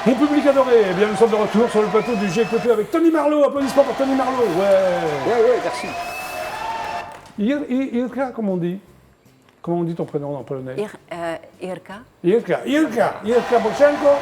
Mon public adoré, eh bien nous sommes de retour sur le plateau du GQP avec Tony Marleau. Applaudissements pour Tony Marleau. Ouais, merci. Irka, comment on dit? Comment on dit ton prénom en polonais? Irka. Irka Bochenko.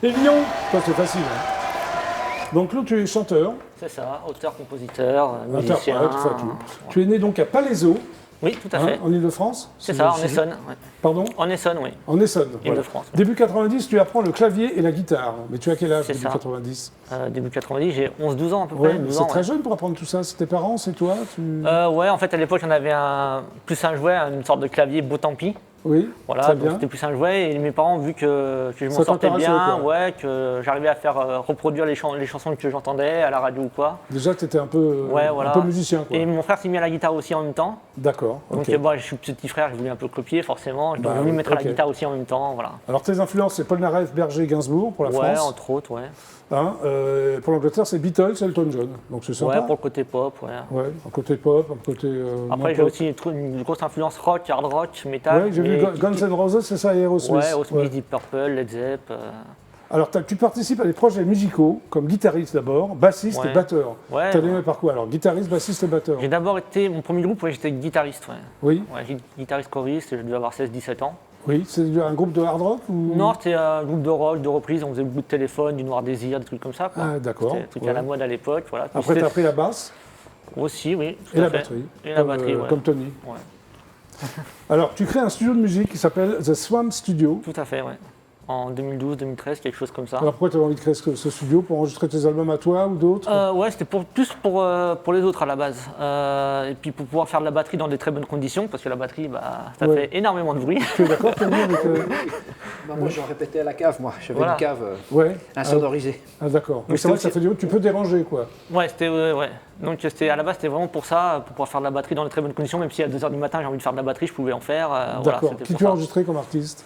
Et Lyon, toi c'est facile. Hein. Donc là tu es chanteur. C'est ça, auteur, compositeur, musicien. Interprète, tout. Tu es né donc à Palaiseau. Oui, tout à fait. En Ile-de-France. C'est ça, en Essonne. Ouais. Pardon? En Essonne, oui. En Essonne. Ile-de-France. Voilà. Début 90, tu apprends le clavier et la guitare. Mais tu as quel âge début 90? Début 90, j'ai 11-12 ans à peu Ouais, près. c'est très jeune pour apprendre tout ça. C'est tes parents, c'est toi Ouais, en fait, à l'époque, j'en avais plus un jouet, une sorte de clavier beau tant pis. Oui, voilà, donc c'était plus un jouet. Et mes parents, vu que je m'en sortais bien, ouais, que j'arrivais à faire reproduire les chansons que j'entendais à la radio ou quoi. Déjà, tu étais un peu musicien, quoi. Et mon frère s'est mis à la guitare aussi en même temps. D'accord. Donc bon, je suis petit frère, je voulais un peu copier forcément. Je voulais me mettre à la guitare aussi en même temps, voilà. Alors tes influences, c'est Paul Naref, Berger, Gainsbourg pour la France. Ouais, entre autres, ouais. Hein, pour l'Angleterre, c'est Beatles, Elton John. Donc c'est sympa. Ouais, pour le côté pop, ouais. Ouais, un côté pop, un côté. Après, j'ai aussi une grosse influence rock, hard rock, metal. Ouais, j'ai vu Guns N' Roses, c'est ça, Aerosmith. Ouais, Aerosmith, Deep Purple, Led Zepp. Alors, tu participes à des projets musicaux, comme guitariste d'abord, bassiste et batteur. Ouais. T'as démarré par quoi alors? Guitariste, bassiste et batteur? J'ai d'abord été, mon premier groupe, j'étais guitariste, ouais. Oui. Ouais, guitariste choriste, je devais avoir 16-17 ans. Oui, c'est un groupe de hard rock ou... Non, c'était un groupe de rock, de reprise, on faisait beaucoup de téléphone, du Noir Désir, des trucs comme ça, quoi. Ah, d'accord. C'était un truc à la mode à l'époque, voilà. Après, tu as pris la basse? Aussi, oui. Et la batterie. Et la batterie, ouais. Comme Tony. Ouais. Alors, tu crées un studio de musique qui s'appelle The Swamp Studio. Tout à fait, ouais. En 2012-2013, quelque chose comme ça. Alors pourquoi tu as envie de créer ce studio? Pour enregistrer tes albums à toi ou d'autres? Ouais, c'était plus pour les autres à la base. Et puis pour pouvoir faire de la batterie dans des très bonnes conditions, parce que la batterie, ça fait énormément de bruit. Tu es d'accord, Tony, avec moi, j'en répétais à la cave, moi. J'avais une cave insonorisée. Ah, d'accord. Mais c'est vrai que ça fait du bruit, tu peux déranger, quoi. Ouais, ouais. Donc à la base, c'était vraiment pour ça, pour pouvoir faire de la batterie dans de très bonnes conditions. Même si à 2h du matin, j'ai envie de faire de la batterie, je pouvais en faire. D'accord. Voilà, Qui tu as enregistré comme artiste?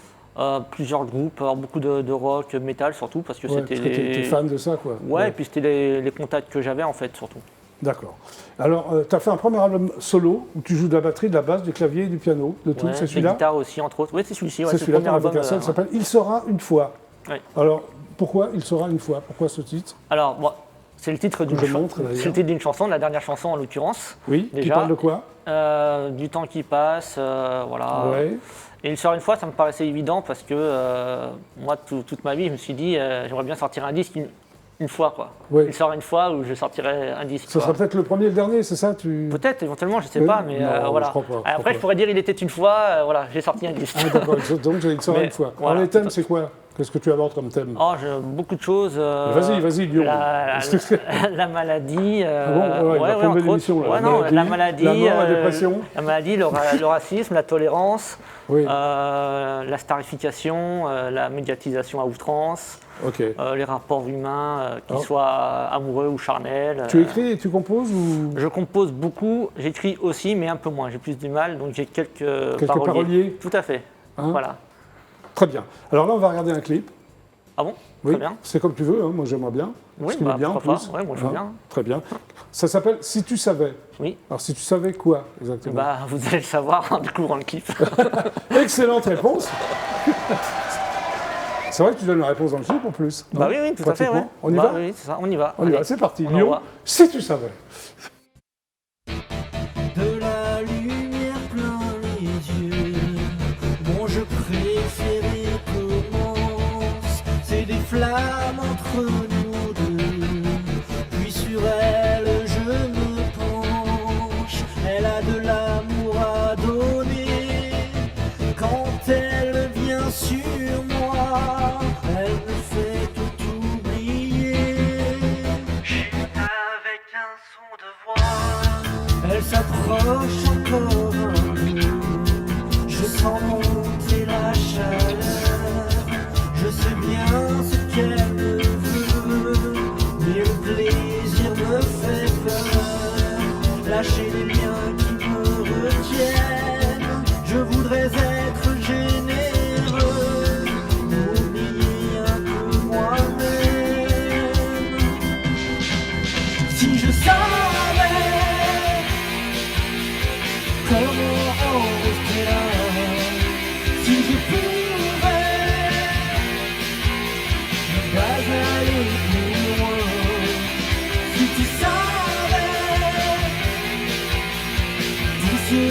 Plusieurs groupes, alors beaucoup de rock, métal surtout, parce que c'était. Parce que tu étais fan de ça, quoi. Ouais, et puis c'était les contacts que j'avais en fait, surtout. D'accord. Alors, tu as fait un premier album solo où tu joues de la batterie, de la basse, du clavier et du piano, de tout, c'est celui-là? La guitare aussi, entre autres. Oui, c'est celui-ci. C'est celui-là, ton album ça s'appelle Il sera une fois. Ouais. Alors, pourquoi Il sera une fois? Pourquoi ce titre? Alors, c'est le titre d'une chanson, de la dernière chanson en l'occurrence. Oui, déjà. Qui parle de quoi? Du temps qui passe, voilà. Ouais. Et Il sera une fois, ça me paraissait évident parce que moi, toute ma vie, je me suis dit, j'aimerais bien sortir un disque une fois, quoi. Ouais. Il sort une fois où je sortirai un disque. Ça sera peut-être le premier et le dernier, c'est ça? Peut-être, éventuellement, je ne sais pas, mais non, voilà. Je crois pas, Après, je pourrais dire, il était une fois, voilà, j'ai sorti un disque. Ah, d'accord, donc il sera une fois. Voilà, alors, les thèmes, c'est quoi? Qu'est-ce que tu abordes comme thème? Oh, j'ai beaucoup de choses. Vas-y, Lyon. La maladie. La maladie, la mort, la dépression. La maladie, le racisme, la tolérance, oui. La starification, la médiatisation à outrance, les rapports humains, qu'ils soient amoureux ou charnels. Tu écris et tu composes ou... Je compose beaucoup, j'écris aussi, mais un peu moins. J'ai plus du mal, donc j'ai quelques paroliers. Tout à fait. Voilà. Très bien. Alors là, on va regarder un clip. Ah bon? Oui, très bien. C'est comme tu veux, hein. Moi j'aimerais bien. Oui, est bien en plus. Ouais, moi je veux bien. Très bien. Ça s'appelle Si tu savais. Oui. Alors si tu savais quoi exactement? Vous allez le savoir en découvrant le clip. Excellente réponse. C'est vrai que tu donnes la réponse dans le clip en plus. Oui, tout à fait. Ouais. On y va? Oui, c'est ça, on y va. On y va, c'est parti. Lyon, si tu savais. De la lumière plein les yeux, bon je préférais commence, c'est des flammes entre nous deux, puis sur elle je me penche, elle a de l'amour à donner, quand elle vient sur moi, elle me fait tout oublier, avec un son de voix. Elle s'approche encore un peu, je sens monter la chaleur, je sais bien ce qu'elle me veut, mais le plaisir me fait peur, lâcher les liens qui me retiennent, je voudrais être généreux, m'oublier un peu moi-même, si je savais comme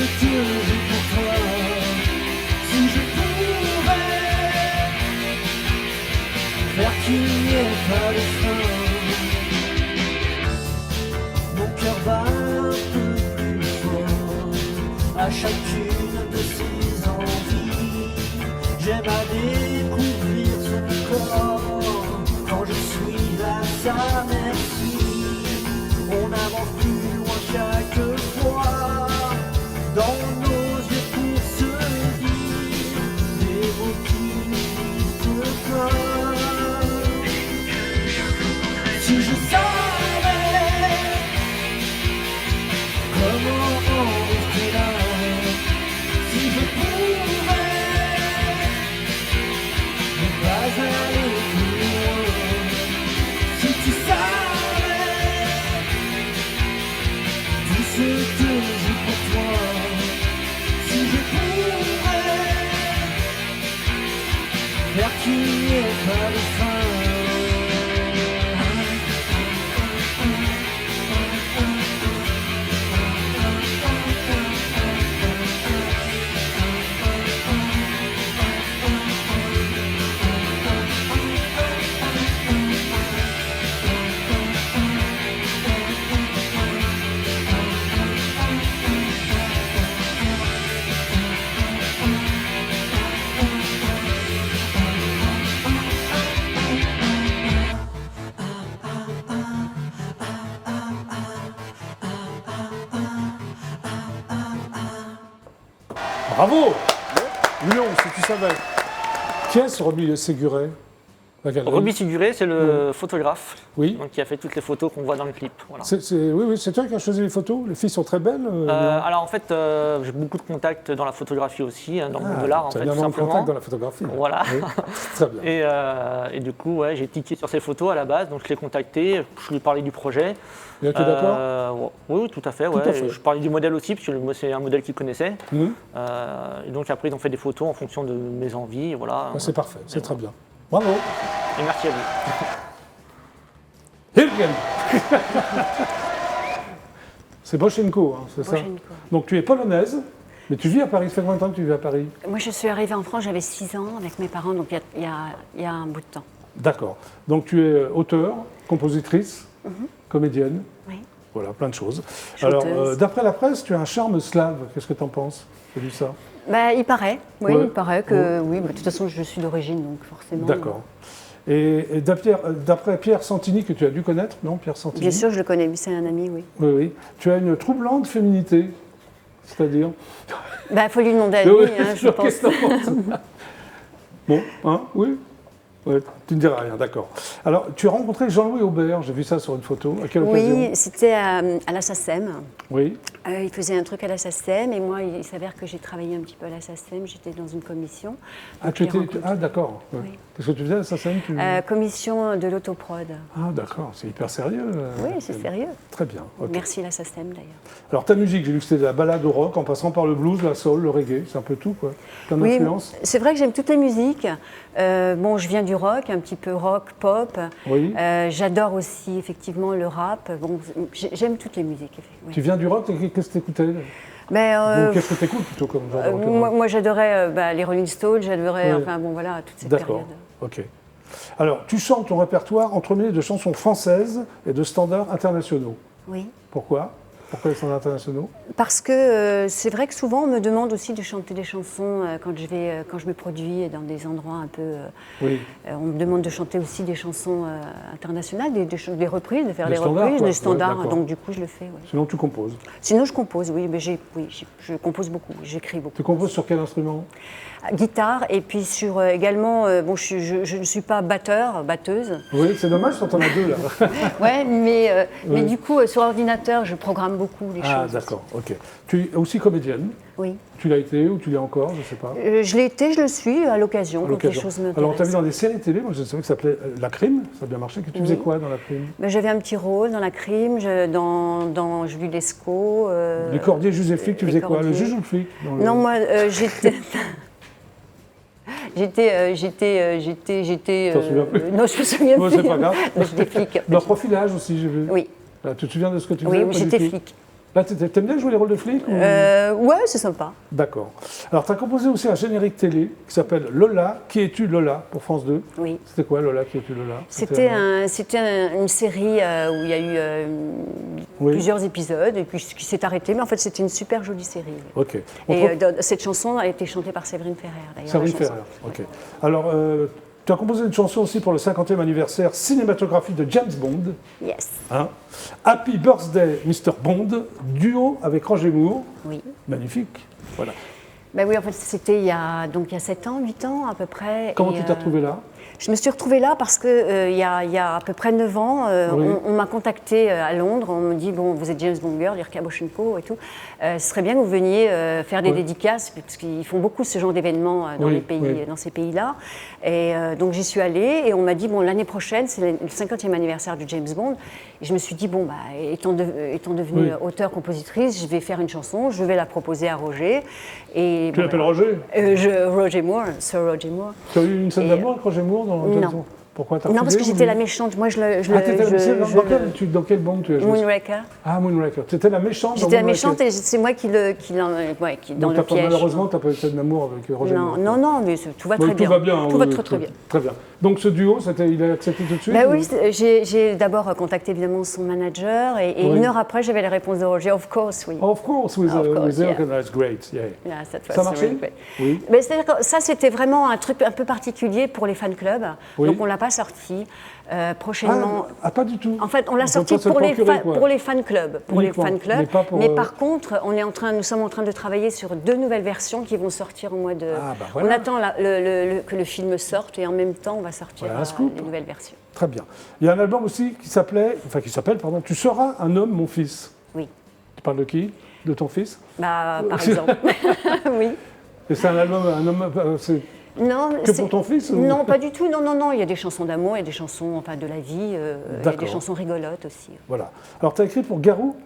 que j'ai pour toi. Si je pouvais faire qu'il n'y ait pas de fin, mon cœur bat un peu plus fort à chacune de ses envies. J'aime à découvrir son corps quand je suis à sa merci. On avance plus loin chaque fois dans nos yeux pour se dire des mots qui nous disent pas. Si je savais comment en rester là, si je pouvais ne pas aller plus loin, si tu savais tout ce que j'ai pour toi, si je pouvais faire qu'il n'y ait pas de fin. Bravo. Lyon, si tu savais. Qui est-ce, Roby Séguret? Roby Séguret, c'est le photographe, oui. Donc, qui a fait toutes les photos qu'on voit dans le clip. Voilà. Oui, c'est toi qui as choisi les photos. Les filles sont très belles. Alors en fait, j'ai beaucoup de contacts dans la photographie aussi, dans le monde de l'art, en fait, bien tout simplement. contact dans la photographie. Voilà. Oui, très bien. Et du coup, ouais, j'ai tiqué sur ces photos à la base, donc je l'ai contacté, je lui ai parlé du projet. Il était d'accord? Oui, tout à fait. Tout à fait. Je parlais du modèle aussi, parce que c'est un modèle qu'il connaissait. Mmh. Et donc après, ils ont fait des photos en fonction de mes envies. Voilà. C'est parfait, c'est très bien. Bravo. Et merci à vous. Hilgen. C'est Boshenko, hein, c'est ça? Donc tu es polonaise, mais tu vis à Paris. Ça fait combien de temps que tu vis à Paris? Moi, je suis arrivée en France, j'avais 6 ans avec mes parents, donc il y a un bout de temps. D'accord. Donc tu es auteure, compositrice, comédienne. Oui. Voilà, plein de choses. Chanteuse. Alors, d'après la presse, tu as un charme slave. Qu'est-ce que tu en penses? J'ai lu ça. Bah, il paraît, oui, Ouais. il paraît que oui. Bah, de toute façon, je suis d'origine, donc forcément. D'accord. Et d'après Pierre Santini, que tu as dû connaître, non, Pierre Santini? Bien sûr, je le connais, c'est un ami, oui. Oui, oui. Tu as une troublante féminité, c'est-à-dire? Bah, faut lui demander à lui, je pense. Qu'est-ce que t'en penses? Bon, hein, oui. Ouais, tu ne diras rien, d'accord. Alors, tu as rencontré Jean-Louis Aubert, j'ai vu ça sur une photo. À quelle occasion? Oui, c'était à la SACEM. Oui. Il faisait un truc à la SACEM, et moi, il s'avère que j'ai travaillé un petit peu à la SACEM, j'étais dans une commission. D'accord. Ouais. Oui. Qu'est-ce que tu faisais à la SACEM? Commission de l'autoprod. Ah, d'accord, c'est hyper sérieux. Oui, c'est sérieux. Très bien. Okay. Merci la SACEM, d'ailleurs. Alors, ta musique, j'ai vu que c'était de la balade au rock, en passant par le blues, la soul, le reggae, c'est un peu tout, quoi. Ton influence? C'est vrai que j'aime toutes les musiques. Bon, je viens du rock, un petit peu rock, pop. Oui. J'adore aussi, effectivement, le rap. Bon, j'aime toutes les musiques. Oui. Tu viens du rock, qu'est-ce que tu écoutais? Qu'est-ce que tu écoutes plutôt comme genre de rock? Moi, j'adorais les Rolling Stones, j'adorais, enfin bon, voilà, toute cette période. D'accord, ok. Alors, tu chantes ton répertoire entremêlé de chansons françaises et de standards internationaux. Oui. Pourquoi? Pourquoi les standards internationaux? Parce que c'est vrai que souvent on me demande aussi de chanter des chansons quand je me produis dans des endroits un peu. Oui. On me demande de chanter aussi des chansons internationales, des reprises, de faire des standards, reprises, quoi. des standards. Ouais, donc du coup je le fais. Ouais. Sinon tu composes? Sinon je compose, oui, mais je compose beaucoup, j'écris beaucoup. Tu composes sur quel instrument? Guitare, et puis sur également, bon, je ne suis pas batteuse. Oui, c'est dommage quand on a deux là. Ouais, mais du coup, sur ordinateur, je programme beaucoup les choses. Ah, d'accord, ok. Tu es aussi comédienne? Oui. Tu l'as été ou tu l'es encore, je ne sais pas. Je l'ai été, je le suis à l'occasion, quand les choses m'intéressent. Alors, on t'a vu dans des séries télé, moi je savais que ça s'appelait La Crime, ça a bien marché. Que tu faisais quoi dans La Crime? J'avais un petit rôle dans La Crime, dans Julie Lescaut. Les Cordiers, juge et flic, tu faisais quoi? Le juge ou le flic? Non, moi, j'étais... J'étais. T'en souviens plus? Non, je me souviens plus. C'est pas grave. J'étais flic. Dans Profilage aussi, j'ai vu. Oui. Tu te souviens de ce que tu faisais? Oui, j'étais flic. Là, t'aimes bien jouer les rôles de flic ou... Ouais, c'est sympa. D'accord. Alors, tu as composé aussi un générique télé qui s'appelle Lola. Qui es-tu Lola pour France 2? Oui. C'était quoi Lola? Qui es-tu Lola? C'était une série où il y a eu plusieurs épisodes et puis qui s'est arrêtée, mais en fait c'était une super jolie série. Ok. Cette chanson a été chantée par Séverine Ferrer d'ailleurs. Séverine Ferrer, ok. Alors, tu as composé une chanson aussi pour le 50e anniversaire cinématographique de James Bond. Yes. Hein? Happy Birthday, Mr. Bond, duo avec Roger Moore. Oui. Magnifique. Voilà. Ben oui, en fait, c'était il y a 7 ans, 8 ans à peu près. Comment tu t'es retrouvée là? Je me suis retrouvée là parce que il y a à peu près 9 ans, on m'a contacté à Londres. On me dit bon, vous êtes James Bond girl, Irka Boshenko et tout. Ce serait bien que vous veniez faire des dédicaces parce qu'ils font beaucoup ce genre d'événements dans ces pays-là. Et donc j'y suis allée et on m'a dit bon, l'année prochaine c'est le 50e anniversaire du James Bond. Et je me suis dit bon, bah, étant devenue auteure-compositrice, je vais faire une chanson, je vais la proposer à Roger. Et tu l'appelles Roger? Roger Moore, Sir Roger Moore. Tu as eu une scène d'amour avec Roger Moore dans James Bond? Pourquoi t'as refusé? Non, parce que j'étais la méchante. Moi, dans quel Bond tu as joué? Moonraker. Ah, Moonraker. Tu étais la méchante dans J'étais la Moonraker. méchante et c'est moi qui dans le piège. Malheureusement, tu n'as pas été d'amour avec Roger Moore. Non, mais tout va très bien. Tout va bien. Tout va très bien. Très bien. Donc ce duo, il a accepté tout de suite? Oui, j'ai d'abord contacté évidemment son manager et une heure après, j'avais la réponse de Roger. Of course, oui. Of course, with that's great. Yeah. Ça marchait? Oui. Mais ça, c'était vraiment un truc un peu particulier pour les fan clubs. Donc on l'a pas sorti. Prochainement. Pas du tout. En fait, on l'a sorti pour les fan clubs. Mais par contre, nous sommes en train de travailler sur 2 nouvelles versions qui vont sortir au mois de. Voilà. On attend que le film sorte et en même temps, on va sortir les nouvelles versions. Très bien. Il y a un album aussi qui s'appelle, Tu seras un homme, mon fils. Oui. Tu parles de qui? De ton fils? Par exemple. Oui. Et c'est un album, Non, que pour ton fils? Non, pas du tout. Non. Il y a des chansons d'amour, il y a des chansons de la vie, il y a des chansons rigolotes aussi. Voilà. Alors, tu as écrit pour Garou,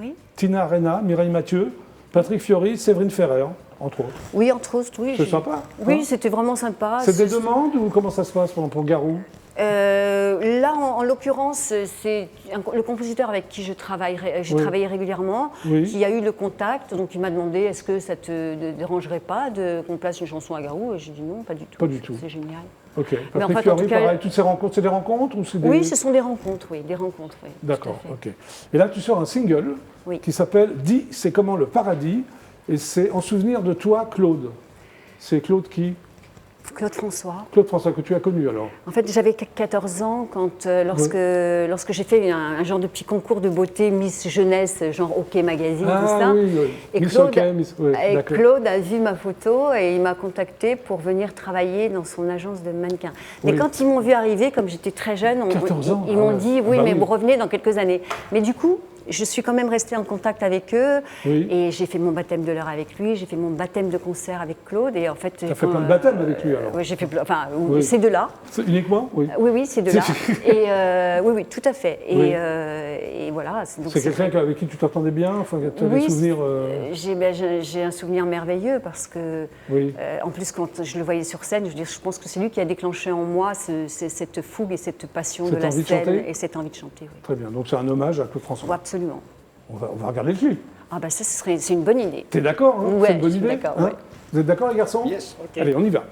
oui. Tina Arena, Mireille Mathieu, Patrick Fiori, Séverine Ferrer, entre autres. Oui, entre autres, oui. C'est sympa. Oui, c'était vraiment sympa. C'est des demandes ou comment ça se passe pour Garou? Là, en l'occurrence, c'est le compositeur avec qui je travaillais régulièrement, qui a eu le contact. Donc, il m'a demandé est-ce que ça te dérangerait pas qu'on place une chanson à Garou? Et j'ai dit non, pas du tout. Pas du tout. C'est génial. Ok. Patrick Fiori, pareil, toutes ces rencontres, c'est des rencontres ou c'est des... Oui, ce sont des rencontres, oui. D'accord, ok. Et là, tu sors un single qui s'appelle « Dis, c'est comment le paradis ?» et c'est en souvenir de toi, Claude. C'est Claude qui? Claude François. Claude François, que tu as connu alors? En fait, j'avais 14 ans lorsque j'ai fait un genre de petit concours de beauté Miss Jeunesse, genre OK Magazine, tout ça. Oui. Et Claude a vu ma photo et il m'a contacté pour venir travailler dans son agence de mannequins. Mais quand ils m'ont vu arriver, comme j'étais très jeune, ils m'ont dit vous revenez dans quelques années. Mais du coup, je suis quand même restée en contact avec eux et j'ai fait mon baptême de l'heure avec lui, j'ai fait mon baptême de concert avec Claude et en fait. Tu as fait plein de baptêmes avec lui alors? Oui, j'ai fait c'est de là. Uniquement? Oui. Oui, c'est de là. Et oui, tout à fait. Et voilà. C'est quelqu'un avec qui tu t'entendais bien? Enfin, tu as des souvenirs? J'ai un souvenir merveilleux parce que, en plus, quand je le voyais sur scène, je pense que c'est lui qui a déclenché en moi cette fougue et cette passion de la scène et cette envie de chanter. Oui. Très bien. Donc c'est un hommage à Claude François. Absolument. On va regarder le clip. Ah bah ça, c'est une bonne idée. T'es d'accord? Ouais, c'est une bonne idée. D'accord. Hein? Vous êtes d'accord les garçons? Yes. Okay. Allez, on y va.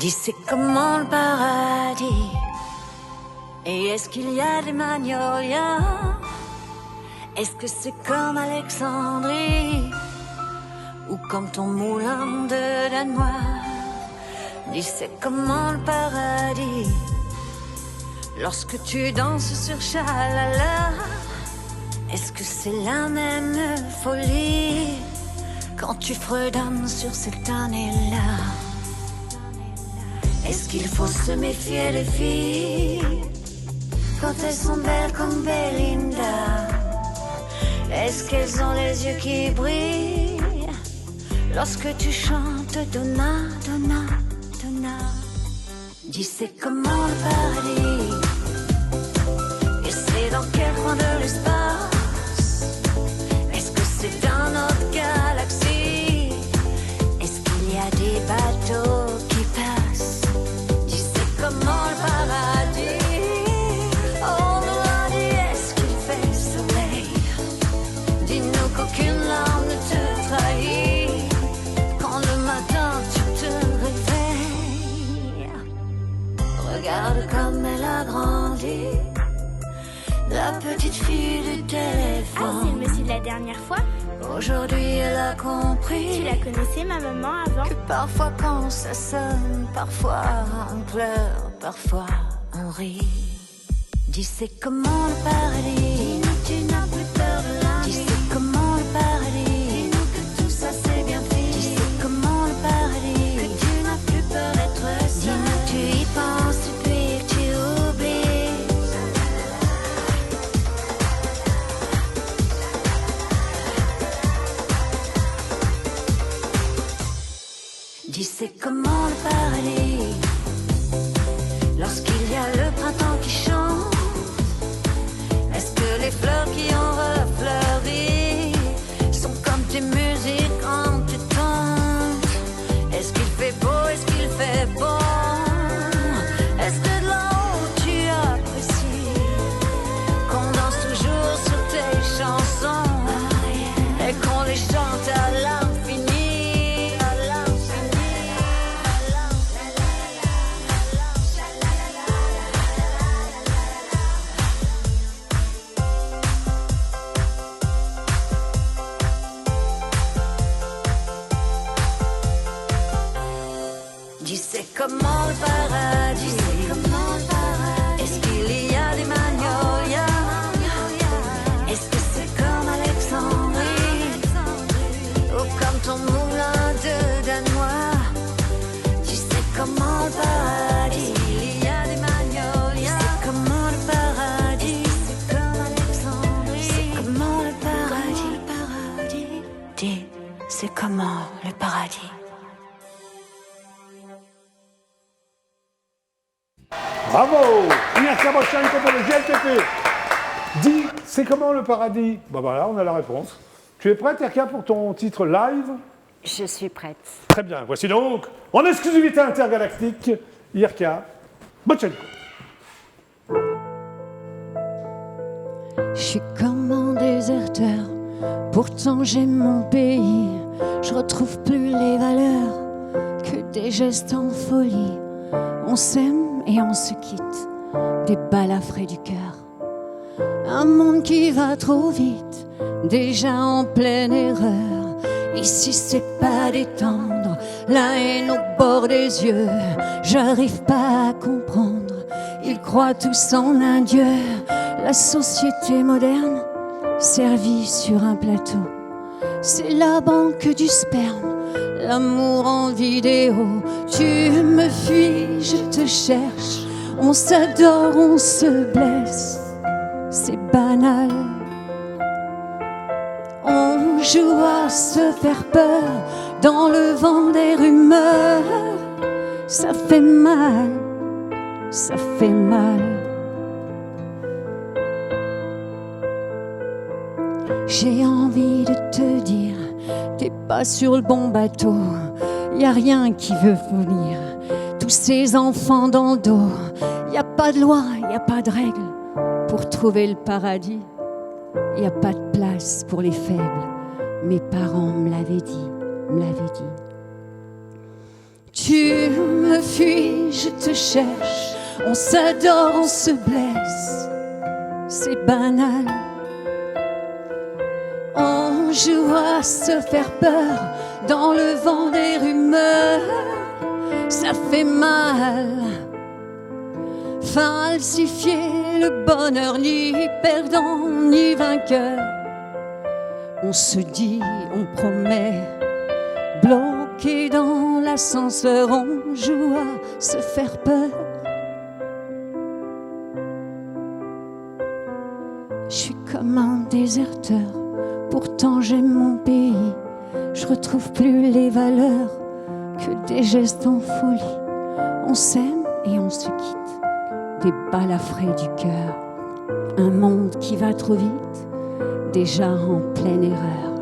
Dis c'est comment le paradis? Et est-ce qu'il y a des magnolias? Est-ce que c'est comme Alexandrie? Ou comme ton moulin de Danois? Dis c'est comment le paradis? Lorsque tu danses sur Chalala, est-ce que c'est la même folie quand tu fredonnes sur cette année-là? Est-ce qu'il faut se méfier des filles quand elles sont belles comme Belinda? Est-ce qu'elles ont les yeux qui brillent lorsque tu chantes Donna, Donna, Donna? Dis c'est comment le paradis? Et c'est dans quel coin de l'espace? Est-ce que c'est dans notre galaxie? Est-ce qu'il y a des bateaux qui passent? Dis c'est comment le paradis? petite fille du téléphone. Ah, c'est le monsieur de la dernière fois? Aujourd'hui elle a compris. Tu la connaissais, ma maman, avant? Que parfois quand ça sonne, parfois on pleure, parfois on rit. Dis c'est comment le paradis. Dis-nous tu n'as plus peur de la nuit. Dis c'est comment le paradis. Dis-nous que tout ça c'est bien fini. Dis c'est comment le paradis. Que tu n'as plus peur d'être seul. Dis-nous tu y penses depuis que tu oublies. Dis c'est comment le paradis. Lorsqu'il y a le printemps qui chante. Est-ce que les fleurs qui ont refleuri sont comme tes musiques quand tu tentes? Est-ce qu'il fait beau, est-ce qu'il fait bon? Est-ce que de là-haut tu apprécies qu'on danse toujours sur tes chansons et qu'on les chante à l'infini, à l'infini? Dis c'est comment le paradis. Est-ce qu'il y a des magnolias? Est-ce que c'est comme Alexandrie ou comme ton moulin de Danois? Tu sais comment le paradis. Il y a des magnolias. C'est comment le paradis. C'est comme Alexandrie. C'est comment le paradis. Dis c'est comment le paradis. Bravo! Mirka Bochenko pour le GLTP. Dis, c'est comment le paradis? Bah voilà, on a la réponse. Tu es prête, Irka, pour ton titre live? Je suis prête. Très bien. Voici donc, en exclusivité intergalactique, Irka Bochenko. Je suis comme un déserteur, pourtant j'aime mon pays. Je retrouve plus les valeurs que des gestes en folie. On s'aime et on se quitte, des balafrés du cœur. Un monde qui va trop vite, déjà en pleine erreur. Ici c'est pas détendre, la haine au bord des yeux. J'arrive pas à comprendre, ils croient tous en un dieu. La société moderne, servie sur un plateau. C'est la banque du sperme, l'amour en vidéo. Tu me fuis, je te cherche. On s'adore, on se blesse. C'est banal. On joue à se faire peur dans le vent des rumeurs. Ça fait mal, ça fait mal. J'ai envie de te dire, t'es pas sur le bon bateau. Y a rien qui veut venir, tous ces enfants dans le dos. Y a pas de loi, y a pas de règles pour trouver le paradis. Y a pas de place pour les faibles. Mes parents me l'avaient dit, me l'avaient dit. Tu me fuis, je te cherche. On s'adore, on se blesse. C'est banal. On joue à se faire peur dans le vent des rumeurs. Ça fait mal. Falsifier le bonheur, ni perdant ni vainqueur. On se dit, on promet, bloqué dans l'ascenseur, on joue à se faire peur. Je suis comme un déserteur, pourtant j'aime mon pays. Je retrouve plus les valeurs que des gestes en folie. On s'aime et on se quitte, des balafrés du cœur. Un monde qui va trop vite, déjà en pleine erreur.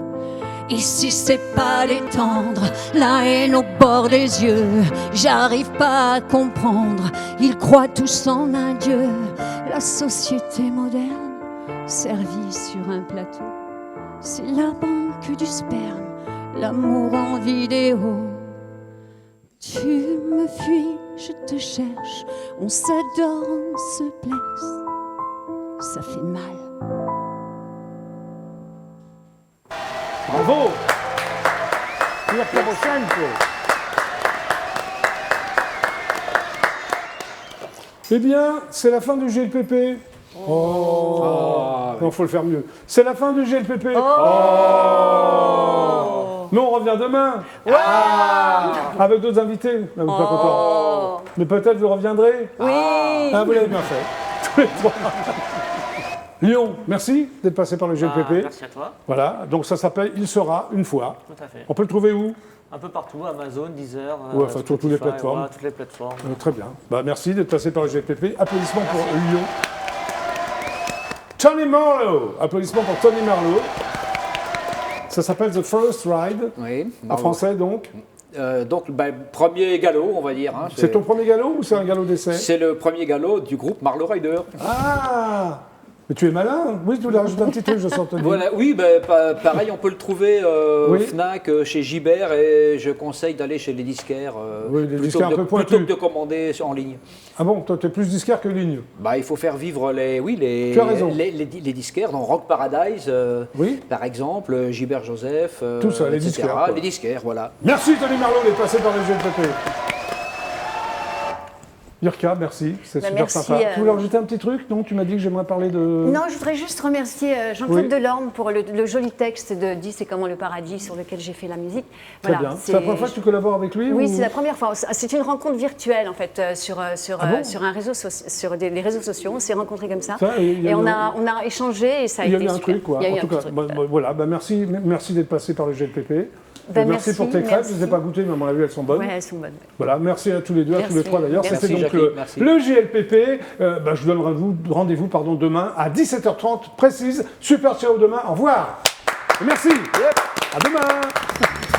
Ici c'est pas détendre, la haine au bord des yeux. J'arrive pas à comprendre, ils croient tous en un dieu. La société moderne, servie sur un plateau. C'est la banque du sperme, l'amour en vidéo. Tu me fuis, je te cherche, on s'adore, on se blesse. Ça fait mal. Bravo! Mirka Boshenko. Eh bien, c'est la fin du GLPP. Oh. Non, faut le faire mieux. C'est la fin du GLPP. Oh. Mais on revient demain. Avec d'autres invités. Vous n'êtes pas content. Mais peut-être vous reviendrez. Oui. Vous l'avez bien fait. Tous les trois. Lyon, merci d'être passé par le GLPP. Merci à toi. Voilà, donc ça s'appelle Il sera une fois. Tout à fait. On peut le trouver où? Un peu partout, Amazon, Deezer, enfin, sur toutes les plateformes. Voilà, toutes les plateformes. Très bien. Merci d'être passé par le GLPP. Applaudissements pour Lyon. Tony Marlowe. Applaudissements pour Tony Marlowe. Ça s'appelle The First Ride. Oui. En français, donc. Premier galop, on va dire. Hein, c'est ton premier galop ou c'est un galop d'essai? C'est le premier galop du groupe Marlowe Rider. Ah! Mais tu es malin. Oui, tu voulais rajouter un petit truc, je sens. Voilà, oui, pareil, on peut le trouver Fnac, chez Gibert, et je conseille d'aller chez les disquaires, les disquaires plutôt que de commander en ligne. Ah bon, toi tu es plus disquaire que ligne? Il faut faire vivre les disquaires, dans Rock Paradise, par exemple, Gilbert Joseph, tout ça, les disquaires. Les disquaires, voilà. Merci Tony Marlowe d'être passé par le GLPP. Mirka, merci, c'est super sympa. Tu voulais rajouter un petit truc? Non, tu m'as dit que j'aimerais parler de... Non, je voudrais juste remercier Jean-Claude Delorme pour le joli texte de « Dis, c'est comment le paradis » sur lequel j'ai fait la musique. Très bien. C'est la première fois que tu collabores avec lui? Oui, c'est la première fois. C'est une rencontre virtuelle, en fait, sur un réseau, sur les réseaux sociaux. On s'est rencontrés comme ça. Et on a échangé et ça a été super. Il y a eu un truc, quoi. En tout cas, voilà, merci d'être passé par le GLPP. Merci pour tes crêpes, je ne les ai pas goûtées, mais à mon avis, elles sont bonnes. Oui, elles sont bonnes. Voilà, merci à tous les deux, à tous les trois d'ailleurs. C'était donc le GLPP. Je vous donne rendez-vous demain à 17h30 précise. Super ciao demain, au revoir. Et merci. À demain.